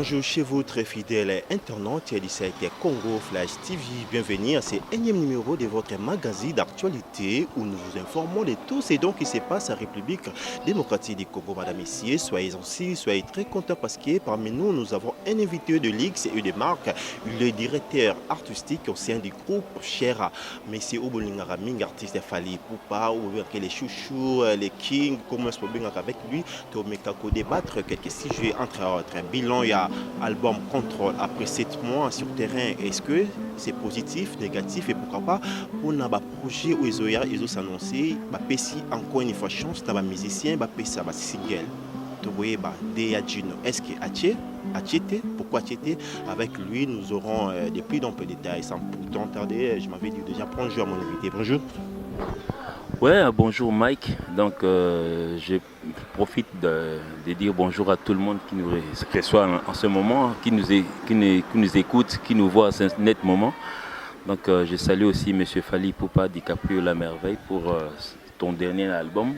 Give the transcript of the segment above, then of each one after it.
bonjour chez vous, très fidèles internautes du site Congo Flash TV. Bienvenue à ce énième numéro de votre magazine d'actualité où nous vous informons de tout ce qui se passe en République démocratique du Congo. Madame, messieurs, soyez ainsi, soyez très contents parce que parmi nous, nous avons un invité de l'X et de marque, le directeur artistique au sein du groupe Cher, Monsieur Obolingaraming, artiste Fally Ipupa, ou les chouchous, les kings, comment est-ce qu'on peut avec lui, pour débattre quelques sujets entre autres. Bilan, il y a album Contrôle après 7 mois sur terrain. Est-ce que c'est positif, négatif et pourquoi pas pour un projet où ils ont annoncé encore une fois chance dans les musiciens, ça va single. Est-ce que Achiete, pourquoi Achiete? Avec lui, nous aurons des plus d'amples détails. Sans pourtant tarder, je m'avais dit déjà bonjour à mon invité. Bonjour. Ouais, bonjour Mike. Donc, je profite de dire bonjour à tout le monde qui nous reçoit en ce moment, qui nous écoute, qui nous voit à ce net moment. Donc, je salue aussi M. Fally Ipupa DiCaprio La Merveille pour ton dernier album.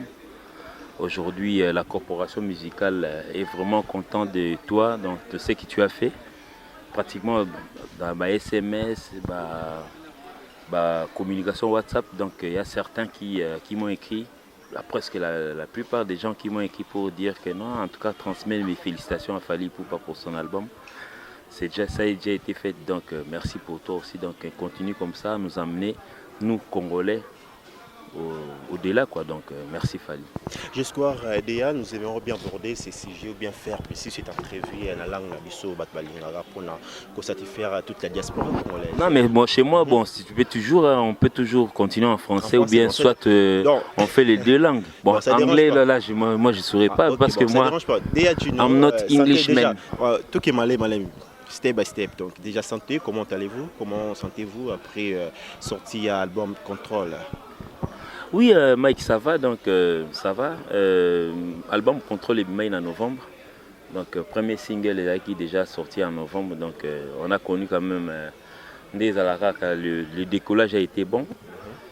Aujourd'hui, la corporation musicale est vraiment contente de toi, donc, de ce que tu as fait. Pratiquement dans ma SMS, communication WhatsApp, donc il y a certains qui m'ont écrit, presque la plupart des gens qui m'ont écrit pour dire que non, en tout cas transmettre mes félicitations à Fally Ipupa pour son album. Ça a déjà été fait, donc merci pour toi aussi, donc continue comme ça à nous amener, nous Congolais, au-delà quoi, donc merci Fally. Jusqu'à Déa, nous aimerions bien aborder ces sujets ou bien faire ici c'est prévu la langue biso batbalingara pour satisfaire toute la diaspora congolaise. Non mais bon, chez moi bon, si tu peux toujours on peut toujours continuer en français ou bien soit on fait les deux langues. Bon, anglais là moi je saurais pas parce que moi I'm not Englishman. Tout qui est malais step by step. Donc déjà santé, comment allez-vous? Comment sentez-vous après sortie à album Contrôle? Oui, Mike, ça va, donc ça va. Album Contrôle est main en novembre. Donc, premier single est qui est déjà sorti en novembre. Donc, on a connu quand même des Alara, le décollage a été bon.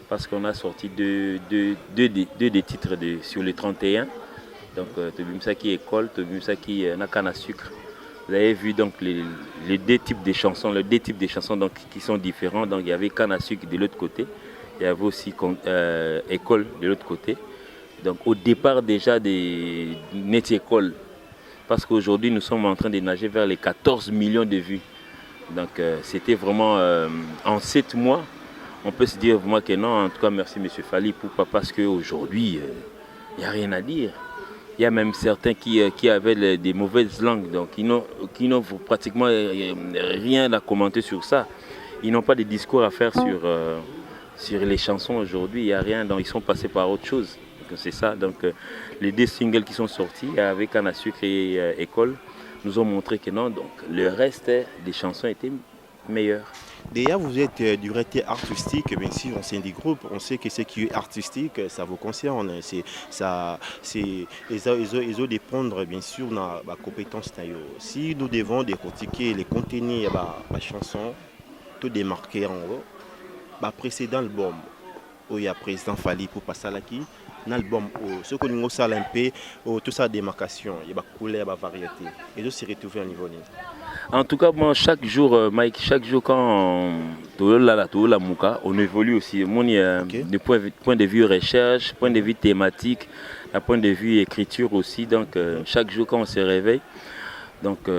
Parce qu'on a sorti deux des titres sur les 31. Donc, Tobimsaki École, Tobimsaki Nakana Sucre. Vous avez vu donc les deux types de chansons, donc, qui sont différents. Donc, il y avait Kana Sucre de l'autre côté. Il y avait aussi École de l'autre côté. Donc au départ déjà des Net École, parce qu'aujourd'hui nous sommes en train de nager vers les 14 millions de vues. Donc c'était vraiment en 7 mois, on peut se dire vraiment que non, en tout cas merci M. Fally Ipupa parce qu'aujourd'hui il n'y a rien à dire. Il y a même certains qui avaient des mauvaises langues, donc qui n'ont pratiquement rien à commenter sur ça. Ils n'ont pas de discours à faire sur les chansons aujourd'hui, il n'y a rien, donc ils sont passés par autre chose. C'est ça, donc les deux singles qui sont sortis avec Kana Sucre et École nous ont montré que non, donc le reste des chansons étaient meilleures. Déjà, vous êtes directeur artistique, bien sûr, au sein du groupe. On sait que ce qui est artistique, ça vous concerne. Ils ont dépendre, bien sûr, de la compétence. Si nous devons décortiquer les contenus de la chanson, tout démarquer en haut. Précédent album où il y a président Fally Ipupa Salaki, un album où ce qu'on nous a un peu tout ça démarcation, il y a couleur, il y a variété et je suis retrouvé au niveau niveau. En tout cas moi chaque jour Mike, chaque jour quand on évolue aussi. Du point de vue recherche, point de vue thématique, d'un point de vue écriture aussi. Donc chaque jour quand on se réveille, donc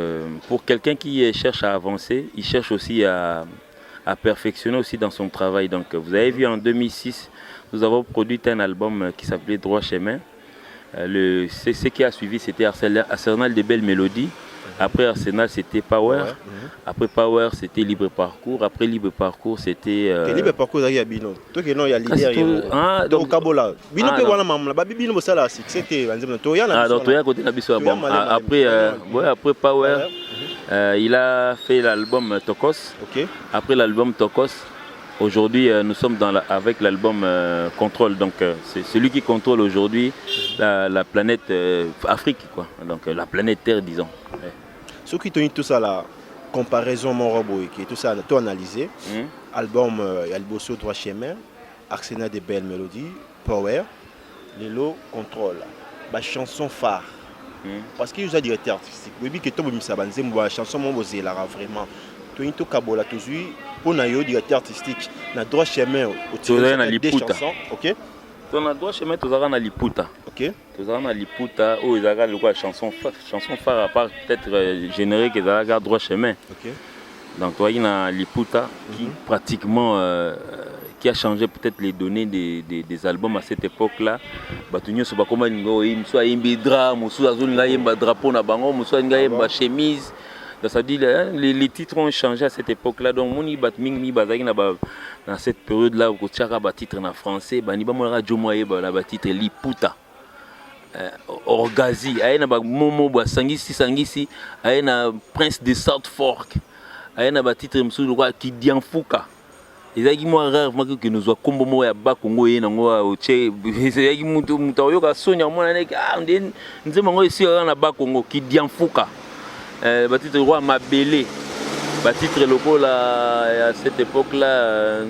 pour quelqu'un qui cherche à avancer, il cherche aussi à perfectionner aussi dans son travail. Donc vous avez vu en 2006, nous avons produit un album qui s'appelait Droit Chemin. Ce qui a suivi c'était Arsenal de belles mélodies. Après Arsenal c'était Power. Après Power c'était Libre Parcours. Après Libre Parcours c'était... Libre Parcours il y a Bino. Toi qui non il y a leader. Donc Kabola. Bino peut voir la maman. Bino me sala c'était donc toi côté na biso bon. Après Power il a fait l'album Tokos. Après l'album Tokos, aujourd'hui nous sommes avec l'album Contrôle. Donc c'est celui qui contrôle aujourd'hui la planète Afrique, quoi. Donc la planète Terre, disons. Ce qui te dit tout ça là, comparaison mon robot qui tout ça tout analysé. Album Albosso Droit Chemin, Arsenal de belles mélodies, Power, Lelo Contrôle, chanson phare. parce que vous êtes directeur artistique. Vous avez dit que vous avez la chanson, vous avez vraiment. Tu as kabola toujours pour nayo directeur artistique na droit chemin au tiré des chansons, OK? On a droit chemin tous à Liputa. OK. Tous à Liputa où ils ont le quoi chanson phare à part peut-être générique ils ont droit chemin. OK. Donc toi il y a Liputa qui pratiquement qui a changé peut-être les données des albums à cette époque-là. Batunyo so ba comment ngo soit imbi drame, soit zone nga yemba drapeau na bango, soit nga yemba chemise. Donc ça dit les titres ont changé à cette époque-là. Donc moni batming bazaki na ba dans cette période-là où tchaka ba titre en français, ba ni ba mo radio moye ba la ba titre Liputa. Orgazi, ayena ba momo ba sangisi, ayena Prince de South Fork. Ayena ba titre msulu kwa Kidianfuka. Ezaki moi rarement que nous avons combo moya ba Congo yena ngoa oche ezaki mutu oyoka sonya mona nek nzema ngo esi na ba Congo Kidianfuka. Batitre roi Mabele, batitre local à cette époque-là,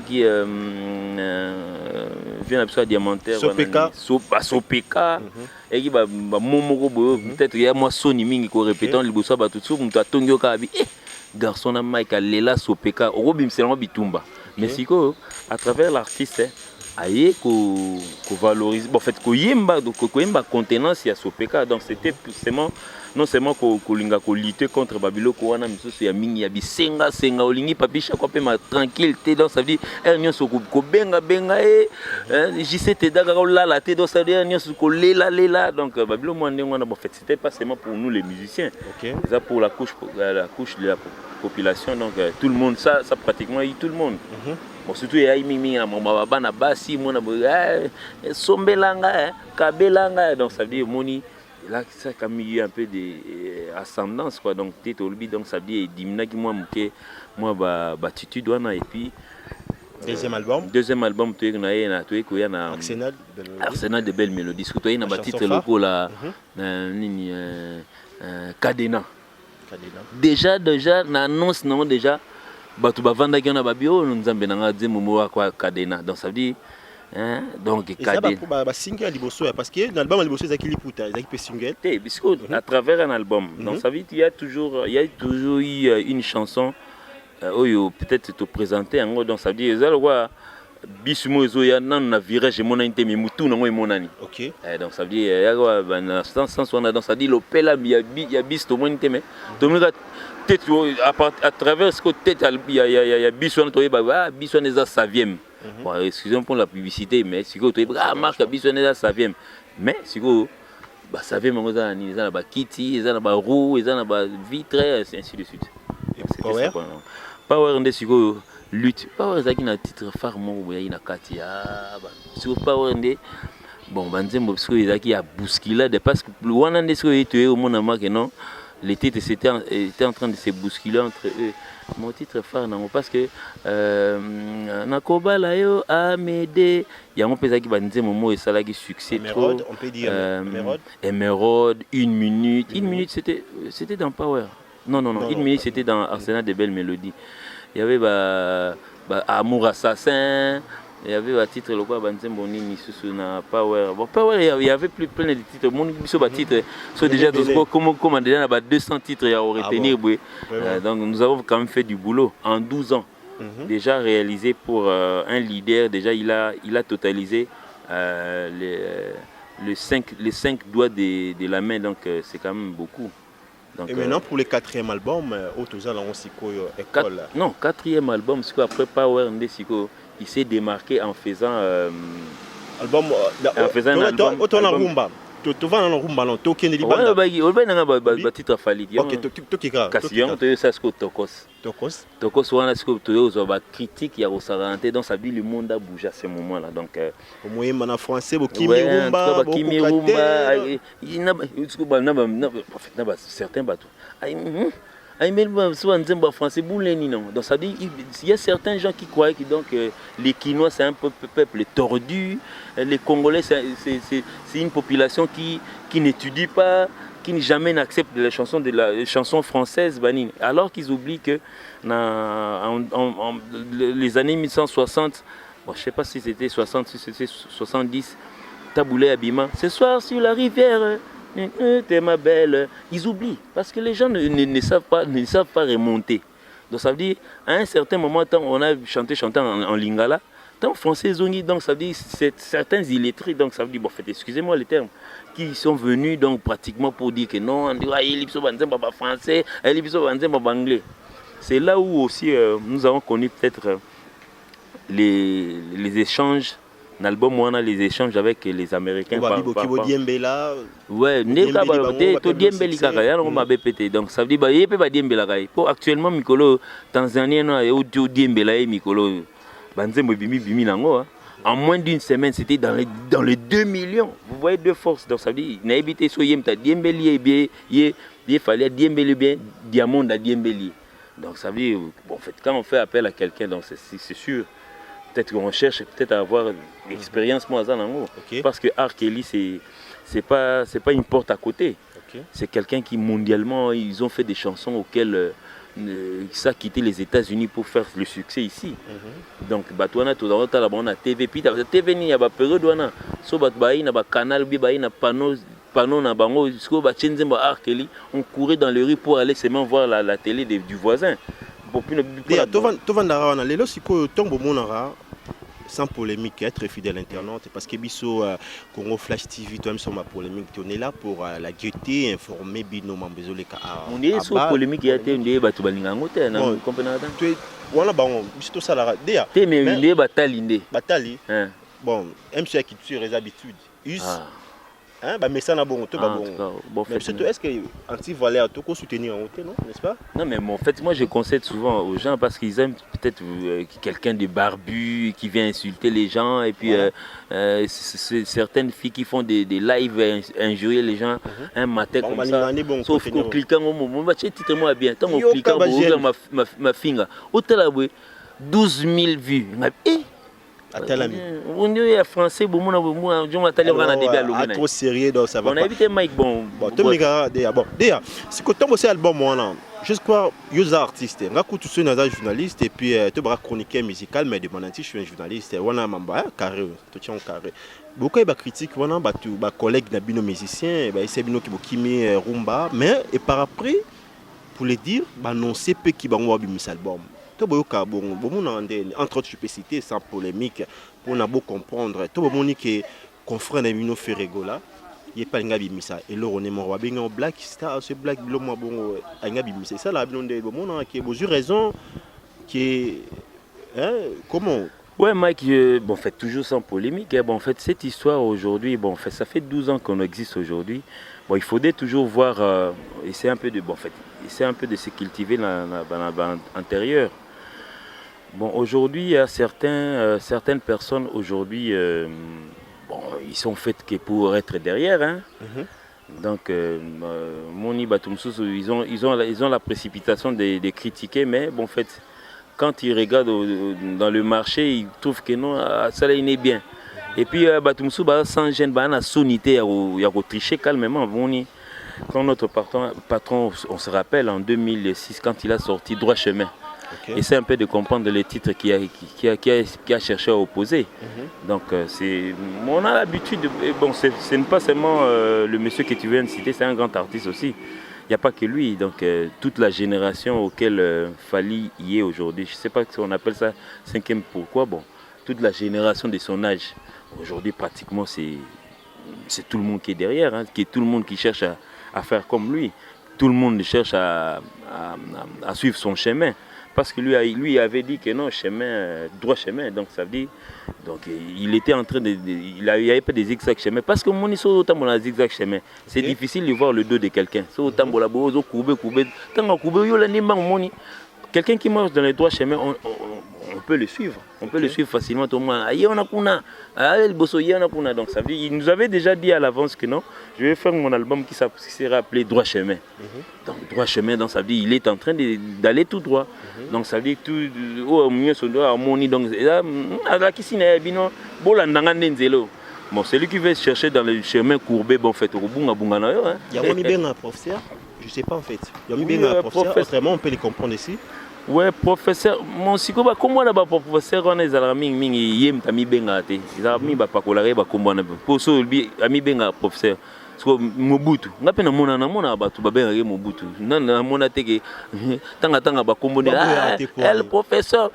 qui vient absolument diamantaire. Sopeka. Sopeka. Et qui va momo peut-être il y a moi Sony mingi ko répétant le bossa batutsu mutu atongyo ka bi garçon na Mike Lela Sopeka robim selon bitumba. Mais siko à travers l'artiste aye ko valorise en fait ko yemba contenance ya Sopeka, donc c'était seulement non seulement ko linga ko lutter contre babiloko wana misusu ya mingi ya bisenga olingi papisha ko pe ma tranquillité, donc ça veut dire nyoso ko benga JCT daga ko lala te, donc ça veut dire nyoso ko lela, donc babilo mo ndenge wana en fait c'était pas seulement pour nous les musiciens, OK, ça pour la couche de la population, donc tout le monde ça pratiquement tout le monde. Bon, surtout il y a mimi à mon bana basi mona sombelanga kabelanga, donc ça veut dire moni là ça a mis un peu d'ascendance quoi, donc donc ça veut dire dimina qui moi attitude wana, et puis deuxième album tu es na Arsenal de belles mélodies, surtout il y a un titre local là nini Cadena. Déjà na annonce non déjà batu bavanda qui na babio nzambe na ngadze momo kwa Cadena, donc ça veut dire donc Cadena ba single liboso parce que dans l'album liboso ezaki Liputa ezaki pe single puisque à travers un album, donc ça veut dire il y a toujours eu une chanson oyo peut-être te présenter en gros, donc ça veut dire ça le quoi bisumo zo ya nan na virage mona inte mi mutu na ngoi monani. OK, donc ça veut dire ya quoi dans sens on a, donc ça dit l'opela ya bis to monite mais to me tête à travers ce que tête il y a biso to ba biso neza savième. Bon, excusez-moi pour la publicité, mais si vous avez marque bisonné ça vient, mais si vous savez mon gars ils ont ba kitty, ils ont ba roue, ils ont ba vitre, ainsi de suite. Power ndé si vous lutte, Power zaki na titre phare mon boya ina katia, si vous Power ndé bon banzembo parce que zaki a bousculade parce que wana ndé si vous tué au monde marque non, les titres étaient en train de se bousculer entre eux. Mon titre phare non parce que nakobala yo amede yango pesa ki banze momo et ça qui succès trop, on peut dire Emerald, une minute c'était dans Power, non, une minute c'était dans Arsenal de belles mélodies, il y avait Amour assassin, il y avait un titre le quoi banzembo nini susu na Power. Bon Power il y avait plus plein de titres, mon biso ba titre so déjà comment déjà na 200 titres à retenir. Donc nous avons quand même fait du boulot en 12 ans. Déjà réalisé pour un leader, déjà il a totalisé les 5 doigts de la main, donc c'est quand même beaucoup. Donc, et maintenant pour le 4e album école. Non, 4e album c'est après Power ndé siko il s'est démarqué en faisant album autant la rumba tu vas dans rumba non to kende libanda ba titre fali OK to kika question to ça ce que tokos wana ce que to ba critique ya rosaranté, donc ça dit le monde a bougé à ce moment là, donc au moins en français bokimi rumba il na certains bateaux français donc ça dit il y a certains gens qui croient que donc les Kinois c'est un peuple tordu, les Congolais c'est une population qui n'étudie pas, qui jamais n'accepte les chansons françaises, alors qu'ils oublient que les années 1960, bon, je sais pas si c'était 60, si c'était 70, Taboulé Abima, ce soir sur la rivière t'es ma belle. Ils oublient parce que les gens ne savent pas remonter. Donc ça veut dire, à un certain moment, on a chanté en lingala, tant français zongi, donc ça veut dire certains illettrés, donc ça veut dire, bon, fait, excusez-moi les termes, qui sont venus donc pratiquement pour dire que non, on dit, ah, il est français, il est anglais. C'est là où aussi nous avons connu peut-être les échanges. L'album on a les échanges avec les Américains. Ouais, donc ça veut dire pour actuellement Mikolo Tanzanien Mikolo en moins d'une semaine c'était dans les 2 millions. Vous voyez deux forces, donc ça veut dire n'habité so yemta Diembeli bien il fallait Diembeli bien diamant à Diembeli. Donc ça veut dire bon en fait quand on fait appel à quelqu'un donc c'est sûr. Peut-être qu'on cherche peut-être à avoir une expérience moi parce que R. Kelly c'est pas une porte à côté. C'est quelqu'un qui mondialement ils ont fait des chansons auxquelles ça a quitté les États-Unis pour faire le succès ici. Donc batouana tout dans la TV puis TV ni ya ba période wana so bat baï na ba canal bi baï na panneau na bango jusqu'au ba chenzemba R. Kelly on courait dans les rues pour aller seulement voir la télé du voisin. Sans polémique, être fidèle internaute, parce que Bisso Congo Flash TV, toi-même, sur ma polémique, on est là pour la gaieté, informer Bino Mambezole. On est sur polémique, il y a des batubalingangote, non? Voilà, bon, Bisso Salara, déjà. T'es mais il est batalindé. Batali. Bon, MC qui tue les habitudes. Hein, bah mais ça n'a bon, bon fait. Est-ce que anti-valère tout soutenir en hauteur, non, n'est-ce pas? Non mais en fait moi je conseille souvent aux gens parce qu'ils aiment peut-être quelqu'un de barbu qui vient insulter les gens et puis certaines filles qui font des lives injurier les gens un matin comme ça. Sauf qu'en cliquant au moment, titre-moi bien, tant en cliquant pour ouvrir ma finger. Autant là 12 000 vues. On est français, trop sérieux, donc ça va. On a évité Mike bon. Déjà, c'est que ton album, je crois, user artiste. On tous ceux qui journaliste et puis tu vas chroniqueur musical, mais de mon je suis un journaliste. On a un carré, tu tiens carré. Beaucoup de critiques, on a des collègues de musiciens, c'est bino qui met rumba, mais et par après, pour les dire, non c'est peu qui va avoir mis album. Entre autres, je peux citer sans polémique pour nous comprendre. Tout le monde qui est confrère de Ferregola, il n'y a pas de bimisa. Et là, on est mort. Il y a un black star, ce black blond, bon, il y a bimisa. Ça, là, il y a une raison qui est. Comment? Ouais, Mike, bon, fait toujours sans polémique. Bon, en fait, cette histoire aujourd'hui, bon, fait, ça fait 12 ans qu'on existe aujourd'hui. Bon, il faudrait toujours voir, essayer un peu de, bon, en fait, essayer un peu de se cultiver dans l'intérieur. Bon, aujourd'hui, il y a certaines personnes aujourd'hui, bon, ils sont faits que pour être derrière, hein. Donc, Moni Batumsous, ils ont la précipitation de critiquer, mais bon, en fait, quand ils regardent dans le marché, ils trouvent que non, ça là, il est bien. Et puis, Batumsous, sans gêne, il y a sonité, il y a triché calmement. Quand notre patron, on se rappelle, en 2006, quand il a sorti Droit Chemin. Essaie un peu de comprendre les titres qui a cherché à opposer. Donc on a l'habitude, bon, ce n'est pas seulement le monsieur que tu viens de citer, c'est un grand artiste aussi. Il n'y a pas que lui, donc toute la génération auquel Fally y est aujourd'hui, je ne sais pas si on appelle ça cinquième pourquoi, bon, toute la génération de son âge, aujourd'hui pratiquement c'est tout le monde qui est derrière, hein, tout le monde qui cherche à faire comme lui, tout le monde cherche à suivre son chemin. Parce que lui avait dit que non, droit chemin, donc ça veut dire, donc il était en train il n'y avait pas des zigzags chemin. Parce que mon histoire autant mon zigzag chemin, c'est difficile de voir le dos de quelqu'un. C'est autant pour la bozo courbe, tant courbe yo la nimba moni. Quelqu'un qui marche dans les droits chemins, on peut le suivre. On peut le suivre facilement. Tout le monde, donc ça veut dire, il nous avait déjà dit à l'avance que non, je vais faire mon album qui sera appelé Droit Chemin. Donc Droit Chemin, donc ça veut dire il est en train d'aller tout droit. Donc ça veut dire tout au mieux son doigt harmonie. Donc bon, c'est lui qui veut chercher dans le chemin courbé, bon fait au bunga bunga na yo. Il y a bien un professeur, je sais pas en fait. Il y a bien un professeur, autrement on peut les comprendre ici. Ouais, professeur, mon sikoba comment là-bas professeur on est à mingi yem tami benga te. Ils a mis ba pakolare ba kombo na poso bi ami benga professeur. Mobutu ngape na mona batu babengaki Mobutu na mona teke tanga bakomboni el professeur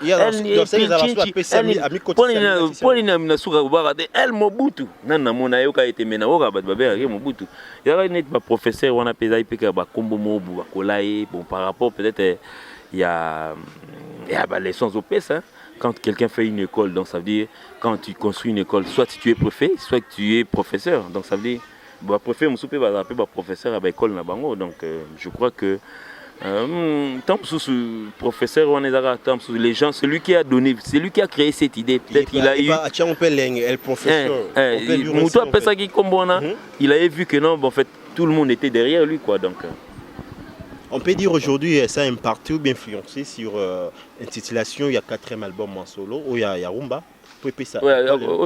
poni na suka baka te el Mobutu na mona yoka ete mena oka batu babengaki Mobutu ya net ba professeur wana peza ipeka bakombo mobu bakolaye bon par rapport peut-être il y a leçons au pesa. Quand quelqu'un fait une école, donc ça veut dire quand tu construis une école, soit tu es préfet, soit tu es professeur. Donc ça veut dire préfet, professeur à l'école na bango. Donc je crois que tant sous professeur les gens, celui qui a donné, celui qui a créé cette idée, peut-être il a eu. Il avait vu que non, en fait, tout le monde était derrière lui, quoi. Donc. On peut dire aujourd'hui ça a impacté ou bien influencé sur l'intitulation, il y a 4e album en solo, où il y a Rumba.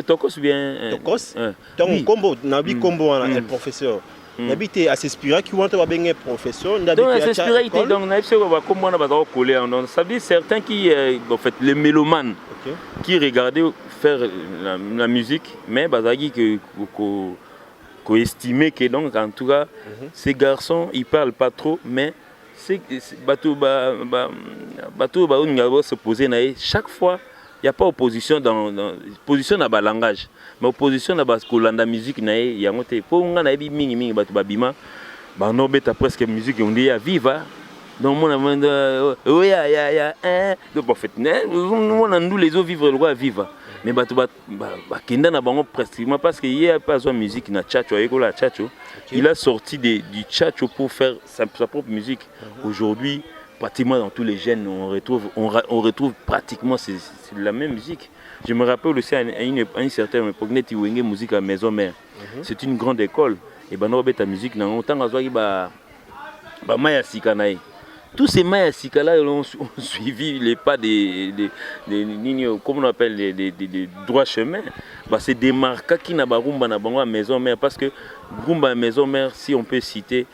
Tokos bien. Tokos. Donc, combo, Nabi combo, le professeur. Nabi était à s'inspirer, qui vont avoir bien professeur. Donc, à s'inspirer, donc, Nabi c'est comme on a pas collé. Donc, ça veut dire certains qui, en fait, les mélomanes, qui regardaient faire la musique, mais bazagi qu'on estimait que donc, en tout cas, ces garçons, ils parlent pas trop, mais c'est bateau se poser chaque fois il y a pas opposition dans position dans le langage mais opposition dans parce que la musique na ya ngote pour nga na bi mingi bato babima ba no beta presque musique on dit ya viva donc mon oui ya donc en fait nous les autres vivre le roi viva mais bato ba kenda na bango pratiquement parce qu'il y a pas de musique na tchatcho eko la tchatcho il a sorti du tchatcho pour faire sa propre musique. Aujourd'hui pratiquement dans tous les genres on retrouve pratiquement c'est la même musique. Je me rappelle aussi à une certaine époque neti wenge musique à maison mère. C'est une grande école et ben no beta musique na autant azwaki ba maya sikanae. Tous ces Maya Sikala ont suivi les pas des comment on appelle des droits chemins. Bah, c'est des marques qui n'a pas rumba na bango à maison mère parce que rumba à maison mère si on peut citer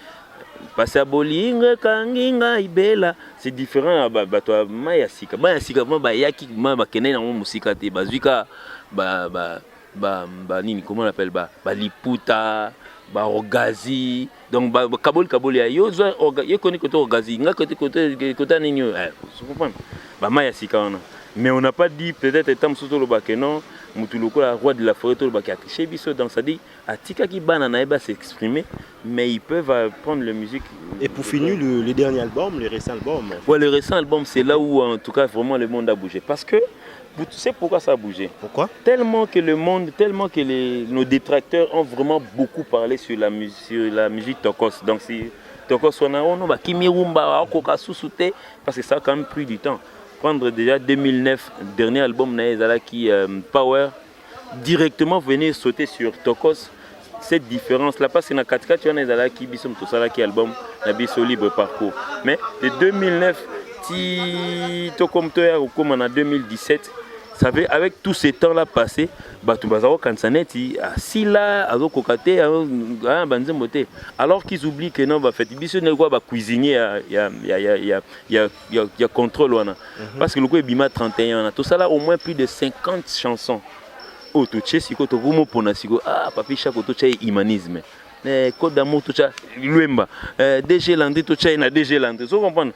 parce que bolinga kanginga ibela c'est différent à toi Maya Sika bah yaki ba kenai na musika te bazwika ba nini comment on appelle ba liputa ba Ogazi donc ba kabol ya yo connaît côté Ogazi nga côté nini vous comprenez ba Maya Sika on mais on n'a pas dit peut-être étant sous le bac non mutuluko la roi de la forêt le bac a triché biso donc ça dit atika ki bana na eba s'exprimer mais ils peuvent prendre la musique. Et pour finir le dernier album, les récents albums. Ouais, le récent album c'est là où en tout cas vraiment le monde a bougé parce que tu sais pourquoi ça a bougé? Pourquoi? Tellement que nos détracteurs ont vraiment beaucoup parlé sur la musique Tokos. Donc si Tokos on a Kimi Rumba, Kokasusuté, parce que ça a quand même pris du temps. Prendre déjà 2009, dernier album Naezala qui Power, directement venir sauter sur Tokos. Cette différence là, parce que dans 4 tu as Naezala qui bisom tout ça là qui album Nabiso libre parcours. Mais de 2009 Tokom Toya ou comme en 2017. Ça veut avec tous ces temps là passés, alors qu'ils oublient que non, cuisinier, il y a contrôle. Parce que le coup est bima 31, tout ça là au moins plus de 50 chansons. Oh, tu sais, si tu as papi chaque humanisme. Code d'amour tout ça Luemba DG Landé tout ça na DG Landé vous comprenez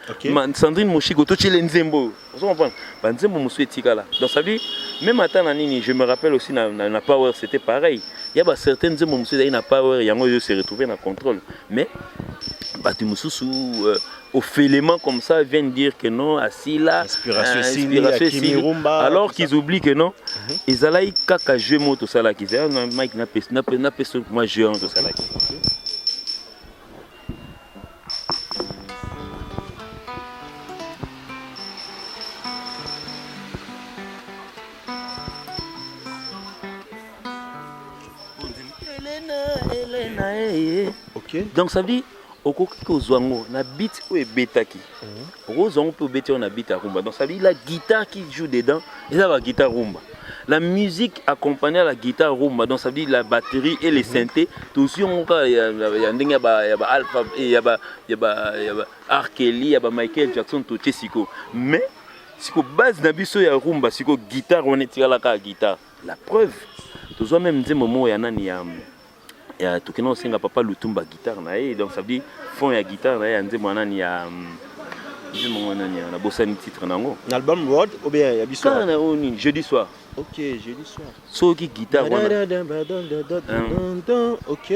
Sandrine Moshiko tout ça Nzembo vous comprenez Nzembo monsieur Tikala donc ça dit même à temps nini je me rappelle aussi na Power c'était pareil il y a certains Nzembo monsieur na Power yango yo se retrouver na contrôle mais batu mususu au félément comme ça viennent dire que non assis là inspiration alors qu'ils oublient que non ils allaient kaka jeu moto ça là qui c'est Mike n'a pas moi jeu tout ça là OK donc ça veut dire okoki kozwango na beat ou ebetaki okozwango pe obeti na beat à rumba donc ça veut dire la guitare qui joue dedans et ça va guitare rumba la musique accompagnée à la guitare rumba donc ça veut dire la batterie et les synthés tout aussi on y a ndenge ya ba alpha et ya ba R. Kelly ya ba Michael Jackson tout siko mais siko base na biso ya rumba siko guitare on est tirala ka guitare la preuve tout soit même des moments ya nani ya ya tokena osenga papa Lutumba guitare na ye, donc ça veut dire fond ya guitare na ye nzembo nani ya nzembo nani na bosani titre nango L'album World ou bien ya biso na oni jeudi soir. OK, jeudi soir. Soki guitare wana OK.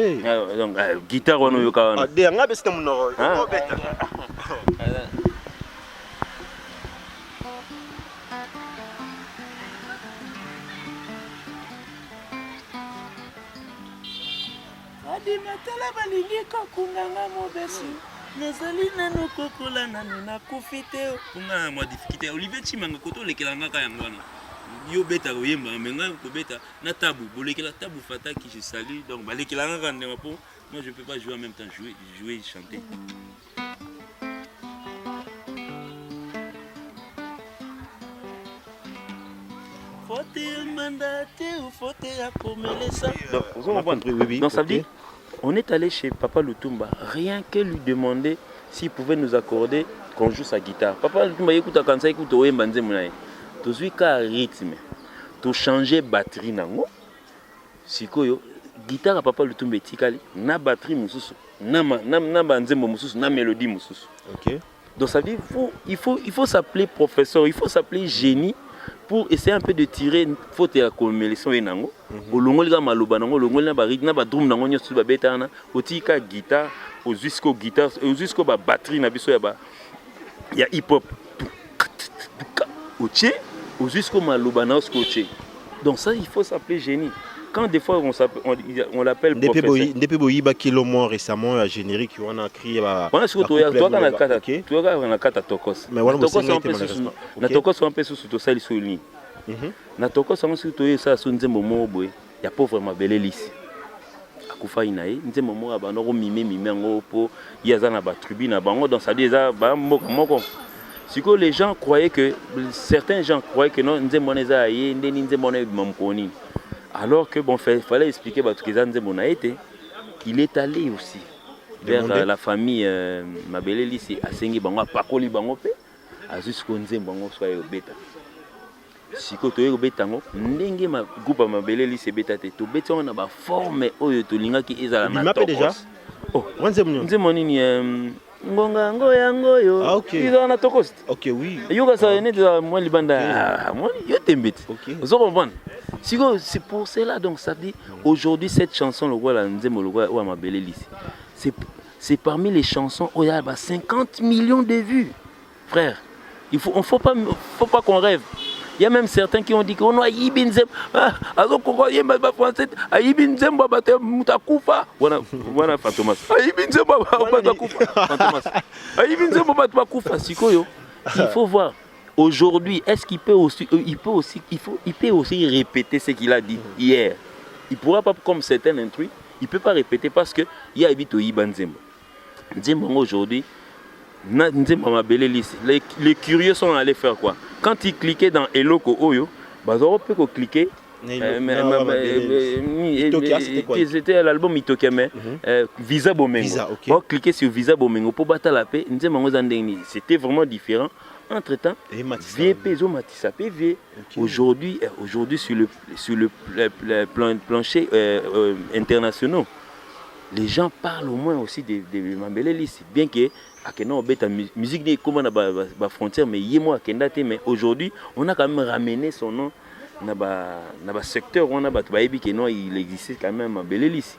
donc guitare wana yoka wana ah de nga besta munoro obeta Adi matala balingi kokunganga mobesu nazali nano kokola nano nakufi te kunga mwa difficulté Olivier Chimanga koto lekelanga ka yango wana yo beta koyemba menga ko beta na tabu bolekela tabu fata qui je salue donc balekelanga ka ndema po moi je peux pas jouer en même temps jouer et chanter. Faut-il mandater ou faut-il accumuler ça? Donc ça veut dire, on est allé chez Papa Lutumba, rien que lui demander s'il pouvait nous accorder qu'on joue sa guitare. Papa Lutumba écoute quand ça écoute oye banze munaye. To suis ka rythme. To changer batterie nango. Sikoyo guitare Papa Lutumba tikali na batterie mususu. Na banze mususu na mélodie mususu. OK. Donc ça veut dire il faut s'appeler professeur, il faut s'appeler génie pour essayer un peu de tirer une faute à la communication et nango. Olongoli ka maloba nango, olongoli na ba rythme na ba drum nango nyosu ba betana, otika guitare, jusqu'au guitare, jusqu'au ba batterie na biso ya hip hop. Oche, jusqu'au maloba na oche. Donc ça il faut s'appeler génie. Quand des fois on l'appelle professeur. Depuis Boyiba kilo moins récemment un générique on a créé on a surtout toi kana kata toi kana kata tokos mais voilà tokos on peut na tokos on peut sous to sali soli na tokos on sous to ça sous nzembo moboy ya pauvre mabele lisi akufa inaye nzembo mo abana ko mime ngo po yaza na ba tribune na bango dans ça déjà ba moko siko les gens croyaient que certains gens croyaient que non nzembo neza ye ndeni nzembo na mamkoni. Alors que bon, fallait expliquer qu'il est allé aussi vers la famille Mabele Lisi à Sengi Bango, à Pakoli Bango, à jusqu'au Nzembango soit bêta. Si tu es bêta, n'engue ma groupe à Mabele Lisi bêta, tu bêta on a ma forme oyo to linga qui est à la matin déjà. Oh, Nzemoni Ngonga ngoya yo. Ah OK. Ils ont na tokos. OK oui. Yoga ça né de moi libanda. Moi yo tembit. Vous comprenez? C'est pour cela donc ça dit aujourd'hui cette chanson le voilà Nzembo le voilà Mabele Lisi. C'est parmi les chansons où il y a 50 millions de vues. Frère, faut pas qu'on rêve. Il y a même certains qui ont dit qu'on a Ibn Zem alors qu'on y a français Ibn Zem baba mutakufa wana Fantomas Ibn Zem baba mutakufa Fantomas Ibn Zem baba mutakufa sikoyo. Il faut voir aujourd'hui est-ce qu'il peut aussi répéter ce qu'il a dit hier. Il pourra pas comme certains intrus, il peut pas répéter parce que il y a habité au Ibn Zembo. Zembo aujourd'hui les curieux sont allés faire quoi? Quand ils cliquaient dans Eloko Oyo, on peut cliquer. C'était l'album Itokia, Visa Bomengo. On cliquait sur Visa Bomengo pour battre la paix. C'était vraiment différent. Entre-temps, aujourd'hui sur le plancher international, les gens parlent au moins aussi de Mabele Lisi, bien que la musique n'est comme la frontière, mais mais aujourd'hui, on a quand même ramené son nom dans le secteur où il existait quand même Mabele Lisi.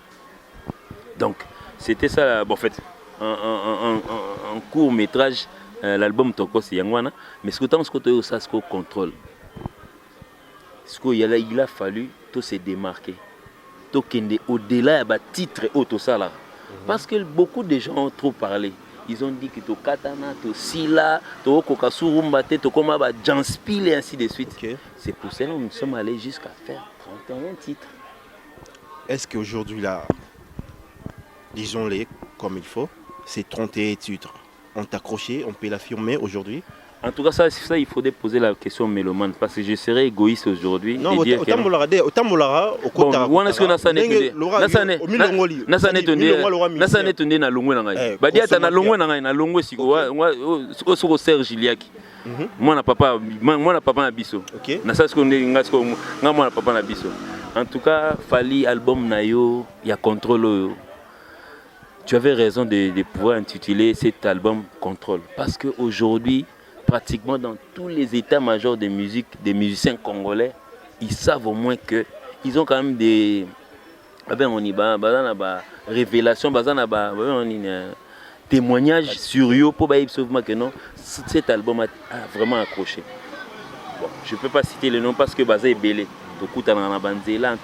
Donc, c'était ça, en fait, un court métrage, l'album Tokos Yangwana, mais ce que tu as ça, c'est qu'on contrôle. Il a fallu tout se démarquer. Au-delà du titre Autosala. Parce que beaucoup de gens ont trop parlé. Ils ont dit que tu katana, tu sila, tu kokasurumba, tu koma ba janspil et ainsi de suite. C'est pour cela que nous sommes allés jusqu'à faire 31 titres. Est-ce qu'aujourd'hui là, disons-les comme il faut, ces 31 titres ont accroché, on peut l'affirmer aujourd'hui? En tout cas, ça, il faudrait poser la question au mélomane parce que je serais égoïste aujourd'hui. Non, autant Molara, au côté de on est-ce que Nassane Tunde na longwe nangai. Badia ta na longwe nangai na longwe siko soko Serge Liaki. Moi na papa na biso. Na ça ce qu'on est ngasko nga moi na papa na biso. En tout cas, Fali, album Nayo, il y a Contrôle. Tu avais raison de pouvoir intituler cet album Contrôle. Parce qu'aujourd'hui, pratiquement dans tous les états-majors de musique, des musiciens congolais, ils savent au moins qu'ils ont quand même des révélations, témoignages sur eux pour que non, cet album a vraiment accroché. Bon, je ne peux pas citer le nom parce que Baza est belé. En tout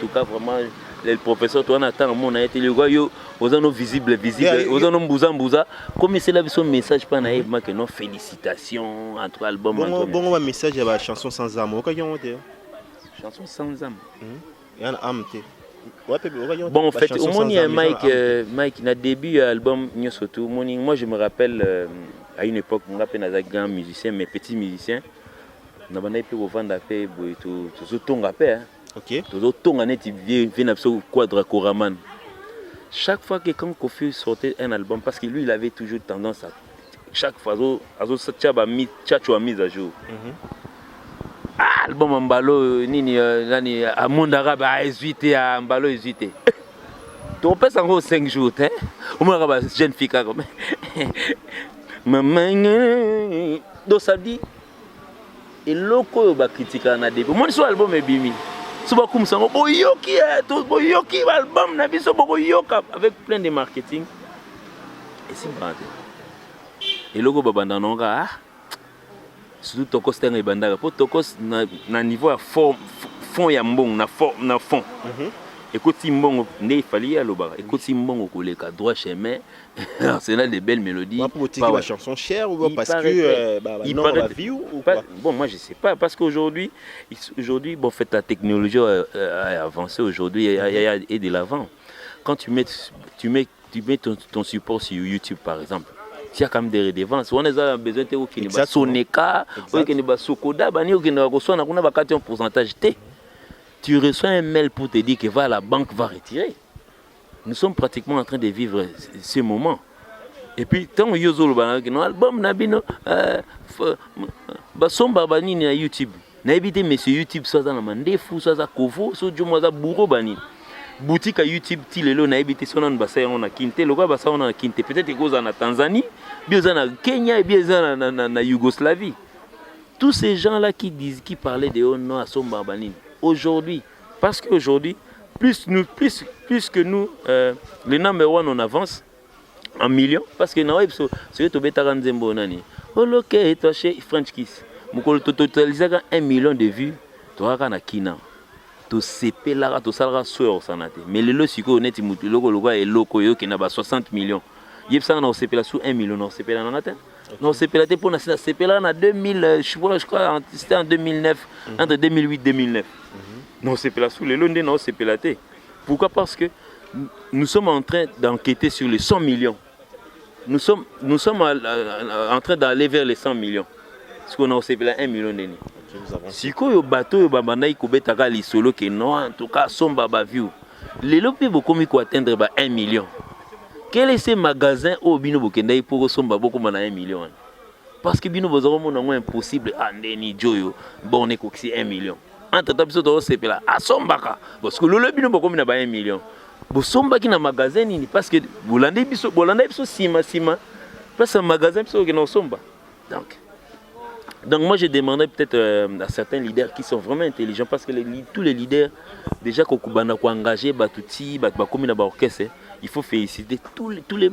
cas, vraiment, le professeur, toi, attend mon été le gars, aux anneaux visibles, aux anneaux bouza. Comme c'est là, son message, pas naïf, que non, félicitations, entre albums. Bon, un message, il y a la chanson sans âme. Chanson sans âme. Il y a un âme. Bon, en fait, au moins, il y a Mike, dans le début de l'album, moi, je me rappelle, à une époque, on appelle un grand musicien, mais petit musicien. On a pu vendre tout chaque fois que quand Kofi sortait un album, parce que lui il avait toujours tendance à chaque fois à mise à jour. Album Mbalo nini à monde arabe a hésité à Mbalo hésité. Tu repasses encore 5 jours hein. Au moins arabe jeune fille comme maman donc ça dit et loko ba critique na début mon so album est bimi so ba comme ça boyoki album na biso boyoka avec plein de marketing et c'est bande et loko ba banda nonga surtout tokos tanga ibanda pour tokos na niveau à fond ya mbong na fond écoute Simbongo il fallait aller au écoute Simbongo koleka droit chemin c'est là des belles mélodies pas la chanson chère ou parce que non la vie ou quoi bon moi je sais pas parce qu'aujourd'hui bon fait la technologie a avancé aujourd'hui et de l'avant quand tu mets ton support sur YouTube par exemple il y a quand même des redevances on a besoin de qui ne Soneka ou qui ne Sokoda bani ou qui ne reçoit na kuna bakati un pourcentage T. Tu reçois un mail pour te dire que la banque va retirer. Nous sommes pratiquement en train de vivre ce moment. Et puis, tant que nous avons album, nous avons YouTube. Nous avons YouTube, soit dans la Mandefu, soit dans Kovo, soit dans la Bourreau. Boutique à YouTube, nous avons habité sur le bassin, on a quinté, le bassin, on a quinté. Peut-être que vous en Tanzanie, bien en Kenya, et bien en Yougoslavie. Tous ces gens-là qui parlaient de Ono à son barbanine. Aujourd'hui, parce qu'aujourd'hui, plus que nous, le number one on avance en millions, parce que nous avons ce que tu as dit, ok, tu as chez French Kiss, tu totalises 1 million de vues, tu as un kina, tu sais là, tu sais là, mais le lot, c'est que on est le loco qui n'a 60 millions. Il y a ça, on s'est payé sous 1 million, on s'est payé en atteint. Non, c'est payé pour c'est payé en 2000, je crois, c'était en 2009, entre 2008 et 2009. Non, c'est payé sous les lots, non, c'est payé. Pourquoi? Parce que nous sommes en train d'enquêter sur les 100 millions. Nous sommes en train d'aller vers les 100 millions. Parce qu'on a aussi payé 1 million d'années. Si vous bateau, vous avez un solo qui non, en tout cas, son baba view. Les lots peuvent atteindre 1 million. Quel est ce magasin au Bino Bokenda pour somba beaucoup moins 1 million? Parce que Bino Bozoro non impossible à Neni Joyo, bon on est coxi 1 million. Entre temps biso c'est là à sombaka parce que le Bino Boko na 1 million. Bo somba qui na magasin ni parce que bolanda biso sima parce que magasin biso qui na somba. Donc moi je demandais peut-être à certains leaders qui sont vraiment intelligents parce que tous les leaders déjà kokubana ko engager batuti ba komi na ba orchestre. Il faut féliciter tous les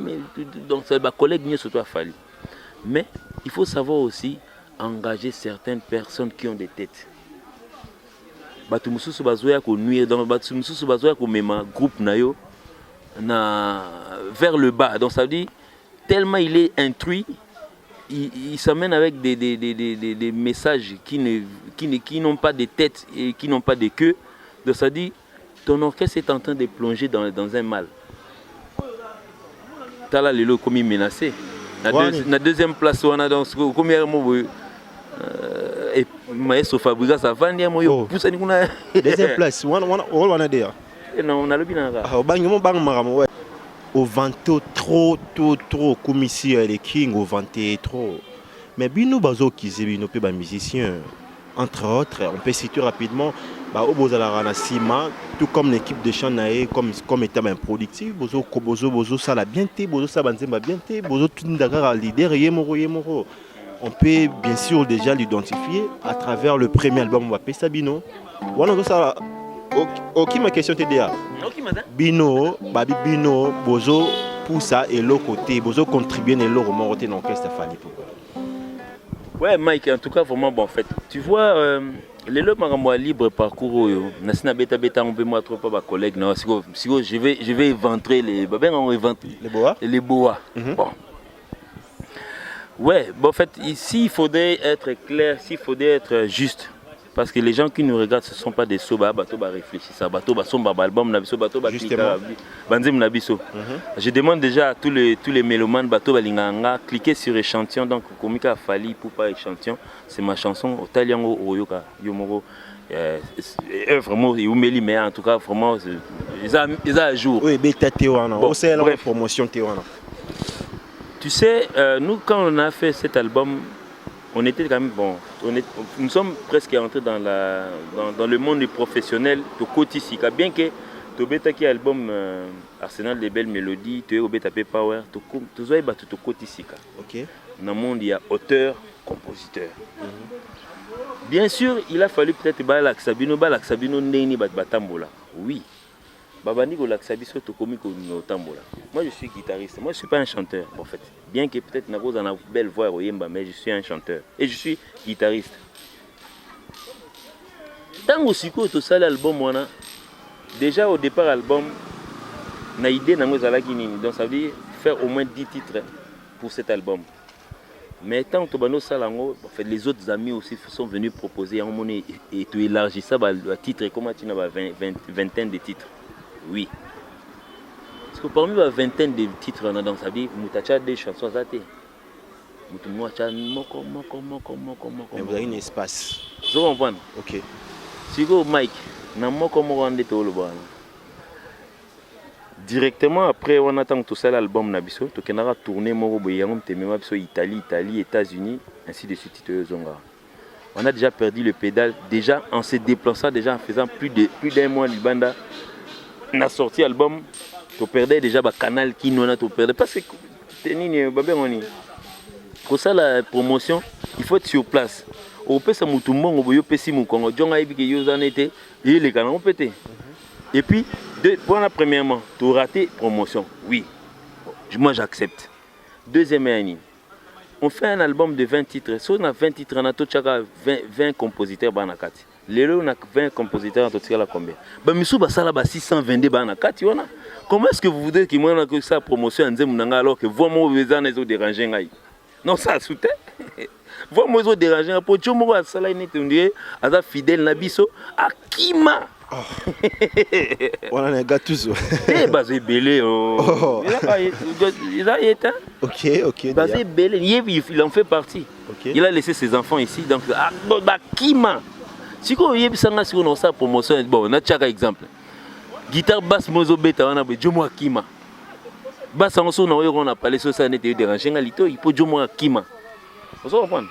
donc c'est ma collègue mieux surtout à Fali. Mais il faut savoir aussi engager certaines personnes qui ont des têtes. Batu mususu bazoya ko nuire dans batu mususu bazoya ko mema groupe nayo na vers le bas. Donc ça veut dire tellement il est instruit, il s'amène avec des messages qui n'ont pas de tête et qui n'ont pas de queue. Donc ça dit ton orchestre est en train de plonger dans un mal. Tala lelo comme menacé. La deuxième place on a donc combien mot et maestro Fabrica ça va dire moi pousse ni kuna deuxième place on a dire non on a le bien là ah bang maramo au vanto trop comme ici les King au vanté trop mais bino bazo qui c'est bino pe ba musicien entre autres on peut citer rapidement bah au bozala na sima tout comme l'équipe de Chanae comme étant productif bozo ça la bien té bozo ça banzemba bien té bozo tout ndaka leader yemoro on peut bien sûr déjà l'identifier à travers le premier album on va appeler ça Bino voilà ça ok ma question TDA Bino babi Bino bozo pour ça et l'autre côté bozo contribuer ne l'autre moment dans l'orchestre Fali pourquoi. Ouais Mike, en tout cas vraiment bon en fait. Tu vois les lots maramwa libre parcours yo. Nasina beta on peut moi trop pas ma collègue non si je vais éventrer les on éventer les boas. Bon. Ouais, bon en fait ici il faudrait être clair, s'il faudrait être juste. Parce que les gens qui nous regardent, ce ne sont pas des soba, bateau va réfléchir, ça bateau va somba album, bateau va cliquer, banzem nabiso. Je demande déjà à tous les mélomanes, bateau va linganga, cliquer sur échantillon, donc komika fali pour pas échantillon, c'est ma chanson Otaliango Oyoka Yomoro. Vraiment, mais en tout cas vraiment, ils ont à jour. Oui, bêta Théoana, bon, c'est la promotion Théoana. Tu sais, nous quand on a fait cet album. On était quand même bon. Nous sommes presque entrés dans le monde des professionnels de Kotisika. Bien que tu aies un album Arsenal des belles mélodies, tu aies un Power, tu aies battu Kotisika. Dans le monde, il y a auteur, compositeur. Bien sûr, il a fallu peut-être Balaksabino Neni Batambola. Oui. Babani Laksabiso Tokomiko Tambola. Moi je suis guitariste, moi je ne suis pas un chanteur en fait. Bien que peut-être Nago a une belle voix mais je suis un chanteur et je suis guitariste. Tant que tu as fait l'album, déjà au départ l'album, na idée donc ça veut dire faire au moins 10 titres pour cet album. Mais tant que tu les autres amis aussi sont venus proposer et tu élargis ça le titre comment tu as vingtaine de titres. Oui. Parce que parmi la vingtaine de titres, on ça dit que des chansons à thé. Vous avez un espace. Vous comprenez? Ok. Si vous Mike, directement après, on attend tout ça l'album Nabiso, tu as tourné Italie, États-Unis, ainsi de suite. On a déjà perdu le pédale, déjà en se déplaçant, déjà en faisant plus d'un mois de banda. On a sorti l'album, tu perdais déjà le canal qui nous a perdu. Parce que pour ça la promotion, il faut être sur place. Au peut ça mutumbo ngoboyo pesi mukongo jonga ibike yozanete et les canaux pété. Et puis premièrement, tu as raté promotion. Oui. Moi j'accepte. Deuxième année, on fait un album de 20 titres. Si on a 20 titres, on a tout 20 compositeurs banakati. Les on a 20 compositeurs, on a combien? Bamisou basala ba 622 banakati on a. Comment est-ce que vous voudrez que moi que ça promotion en Zemmunanga alors que vraiment vous avez des dérangés ngai? Non ça soutient. Vraiment ils ont dérangé pour Tchomo basala ni tundie aza fidèle nabiso akima. On a un gars tous. Eh basé belé oh. Il a éteint. OK. Basé belé, il en fait partie. Okay. Il a laissé ses enfants ici donc akima. Si vous avez une promotion, bon, on a chaque exemple. Guitare basse mozo beta on a Jomo Akima. Basse en son on a parlé sur ça n'était dérangé ngalito, il faut Jomo Akima. Vous comprenez?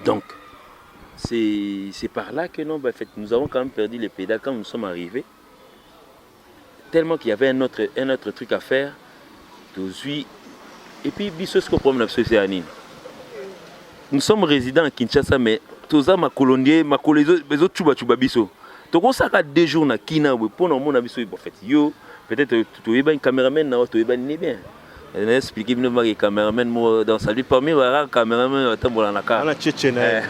Donc c'est par là que non, en fait, nous avons quand même perdu les pédales quand nous sommes arrivés. Tellement qu'il y avait un autre truc à faire. Et puis biso ce que problème c'est Anine. Nous sommes résidents à Kinshasa mais toza ma colonie les autres chuba biso. Toko saka 2 jours na kina pour nous mona biso en fait. Yo peut-être tu es un caméraman na tu es bien. On a expliqué que le caméraman dans sa vie parmi les caméramans tambola na ka. On a tchétchéné.